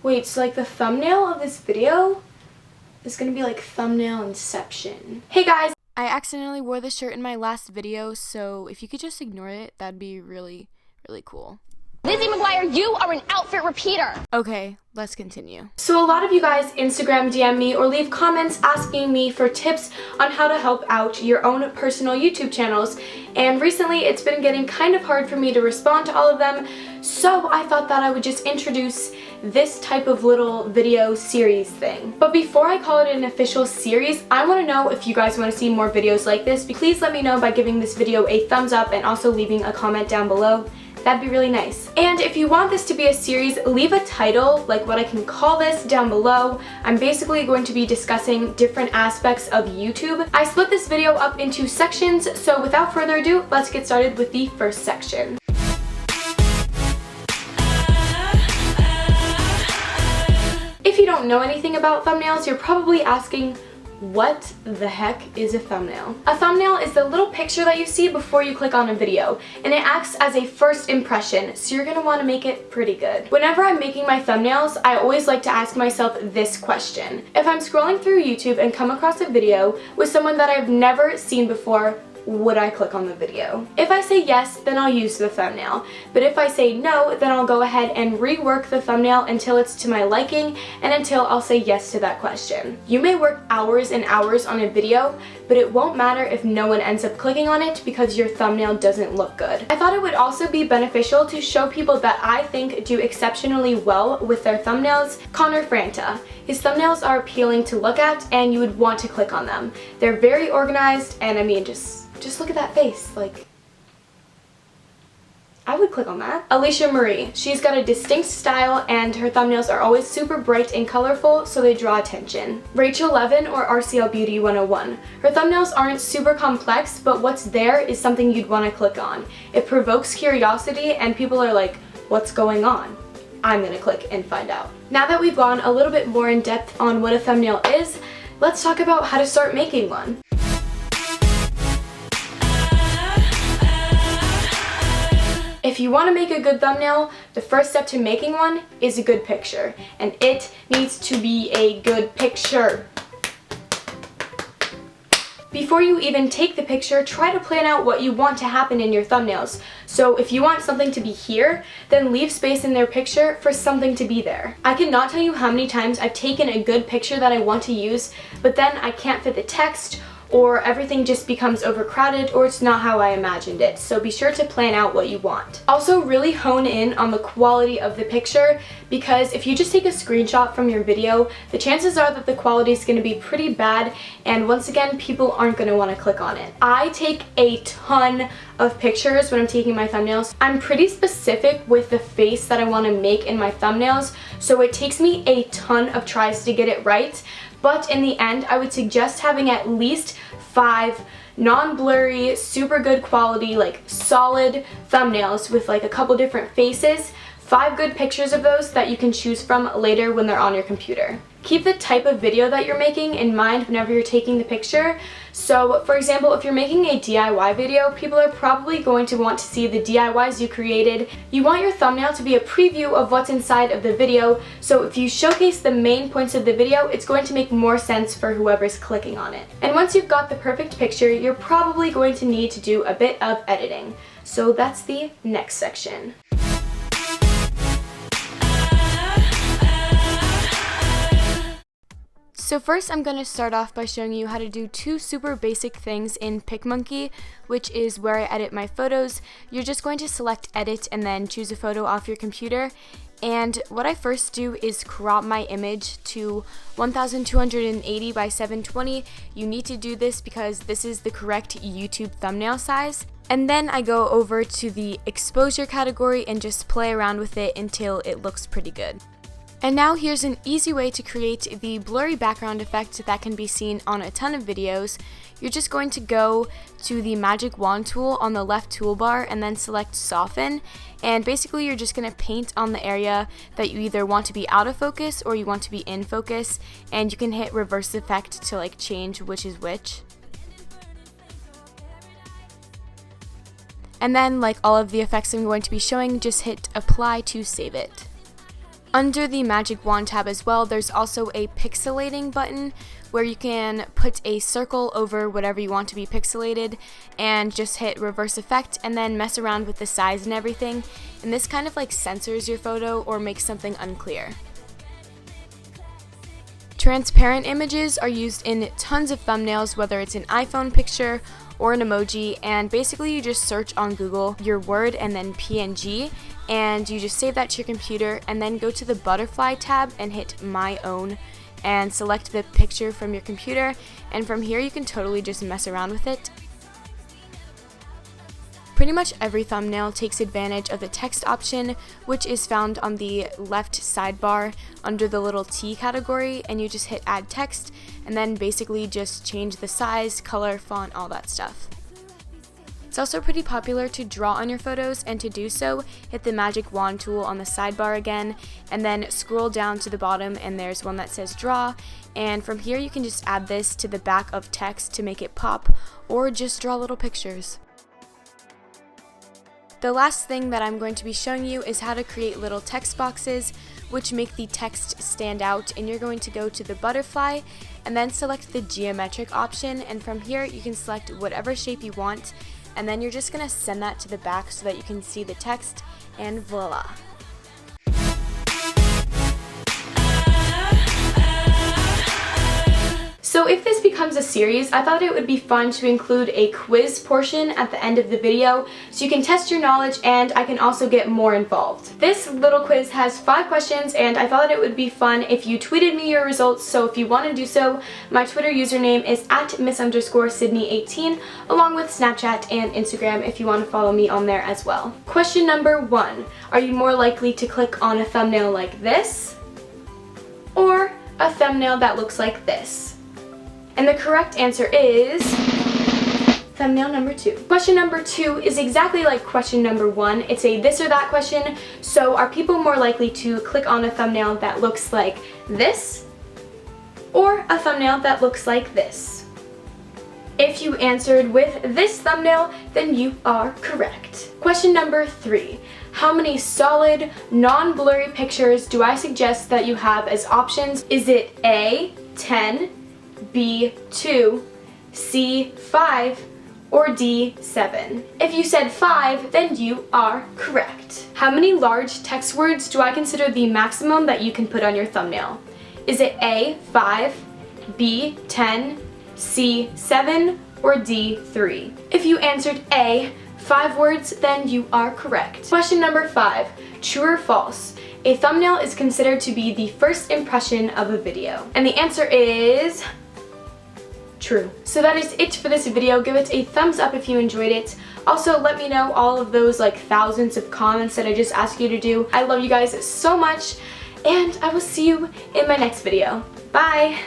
Wait, so like the thumbnail of this video is gonna be like thumbnail inception. Hey guys! I accidentally wore this shirt in my last video, so if you could just ignore it, that'd be really cool. Lizzie McGuire, you are an outfit repeater. Okay, let's continue. So a lot of you guys Instagram DM me or leave comments asking me for tips on how to help out your own personal YouTube channels, and recently it's been getting kind of hard for me to respond to all of them, so I thought that I would just introduce this type of little video series thing. But before I call it an official series, I want to know if you guys want to see more videos like this. Please let me know by giving this video a thumbs up and also leaving a comment down below. That'd be really nice. And if you want this to be a series, leave a title, like what I can call this, down below. I'm basically going to be discussing different aspects of YouTube. I split this video up into sections, so without further ado, let's get started with the first section. If you don't know anything about thumbnails, you're probably asking, what the heck is a thumbnail? A thumbnail is the little picture that you see before you click on a video, and it acts as a first impression, so you're gonna want to make it pretty good. Whenever I'm making my thumbnails, I always like to ask myself this question. If I'm scrolling through YouTube and come across a video with someone that I've never seen before, would I click on the video? If I say yes, then I'll use the thumbnail. But if I say no, then I'll go ahead and rework the thumbnail until it's to my liking and until I'll say yes to that question. You may work hours and hours on a video, but it won't matter if no one ends up clicking on it because your thumbnail doesn't look good. I thought it would also be beneficial to show people that I think do exceptionally well with their thumbnails. Connor Franta. His thumbnails are appealing to look at and you would want to click on them. They're very organized, and I mean, just look at that face, like, I would click on that. Alicia Marie. She's got a distinct style and her thumbnails are always super bright and colorful, so they draw attention. Rachel Levin, or RCL Beauty 101. Her thumbnails aren't super complex, but what's there is something you'd want to click on. It provokes curiosity and people are like, what's going on? I'm gonna click and find out. Now that we've gone a little bit more in depth on what a thumbnail is, let's talk about how to start making one. If you want to make a good thumbnail, the first step to making one is a good picture, and it needs to be a good picture. Before you even take the picture, try to plan out what you want to happen in your thumbnails. So if you want something to be here, then leave space in their picture for something to be there. I cannot tell you how many times I've taken a good picture that I want to use, but then I can't fit the text, or everything just becomes overcrowded, or it's not how I imagined it. So be sure to plan out what you want. Also, really hone in on the quality of the picture, because if you just take a screenshot from your video, the chances are that the quality is going to be pretty bad, and once again, people aren't going to want to click on it. I take a ton of pictures when I'm taking my thumbnails. I'm pretty specific with the face that I want to make in my thumbnails, so it takes me a ton of tries to get it right. But in the end, I would suggest having at least 5 non-blurry, super good quality, like solid thumbnails with like a couple different faces. 5 good pictures of those that you can choose from later when they're on your computer. Keep the type of video that you're making in mind whenever you're taking the picture. So, for example, if you're making a DIY video, people are probably going to want to see the DIYs you created. You want your thumbnail to be a preview of what's inside of the video, so if you showcase the main points of the video, it's going to make more sense for whoever's clicking on it. And once you've got the perfect picture, you're probably going to need to do a bit of editing. So that's the next section. So first I'm going to start off by showing you how to do 2 super basic things in PicMonkey, which is where I edit my photos. You're just going to select edit and then choose a photo off your computer. And what I first do is crop my image to 1280 by 720. You need to do this because this is the correct YouTube thumbnail size. And then I go over to the exposure category and just play around with it until it looks pretty good. And now here's an easy way to create the blurry background effect that can be seen on a ton of videos. You're just going to go to the magic wand tool on the left toolbar and then select soften, and basically you're just going to paint on the area that you either want to be out of focus or you want to be in focus, and you can hit reverse effect to like change which is which. And then, like all of the effects I'm going to be showing, just hit apply to save it. Under the magic wand tab as well, there's also a pixelating button where you can put a circle over whatever you want to be pixelated and just hit reverse effect and then mess around with the size and everything. And this kind of like censors your photo or makes something unclear. Transparent images are used in tons of thumbnails, whether it's an iPhone picture or an emoji, and basically you just search on Google your word and then PNG, and you just save that to your computer and then go to the butterfly tab and hit My Own and select the picture from your computer, and from here you can totally just mess around with it. Pretty much every thumbnail takes advantage of the text option, which is found on the left sidebar under the little T category, and you just hit add text and then basically just change the size, color, font, all that stuff. It's also pretty popular to draw on your photos, and to do so, hit the magic wand tool on the sidebar again and then scroll down to the bottom and there's one that says draw, and from here you can just add this to the back of text to make it pop, or just draw little pictures. The last thing that I'm going to be showing you is how to create little text boxes which make the text stand out, and you're going to go to the butterfly and then select the geometric option, and from here you can select whatever shape you want, and then you're just going to send that to the back so that you can see the text, and voila. So if this becomes a series, I thought it would be fun to include a quiz portion at the end of the video so you can test your knowledge and I can also get more involved. This little quiz has 5 questions and I thought it would be fun if you tweeted me your results, so if you want to do so, my Twitter username is @miss_Sydney18 along with Snapchat and Instagram if you want to follow me on there as well. Question number 1. Are you more likely to click on a thumbnail like this or a thumbnail that looks like this? And the correct answer is thumbnail number 2. Question number 2 is exactly like question number 1. It's a this or that question. So are people more likely to click on a thumbnail that looks like this or a thumbnail that looks like this? If you answered with this thumbnail, then you are correct. Question number 3. How many solid, non-blurry pictures do I suggest that you have as options? Is it A, 10, B, 2, C, 5, or D, 7? If you said 5, then you are correct. How many large text words do I consider the maximum that you can put on your thumbnail? Is it A, 5, B, 10, C, 7, or D, 3? If you answered A, 5 words, then you are correct. Question number 5, true or false? A thumbnail is considered to be the first impression of a video. And the answer is true. So that is it for this video. Give it a thumbs up if you enjoyed it. Also, let me know all of those like thousands of comments that I just asked you to do. I love you guys so much, and I will see you in my next video. Bye!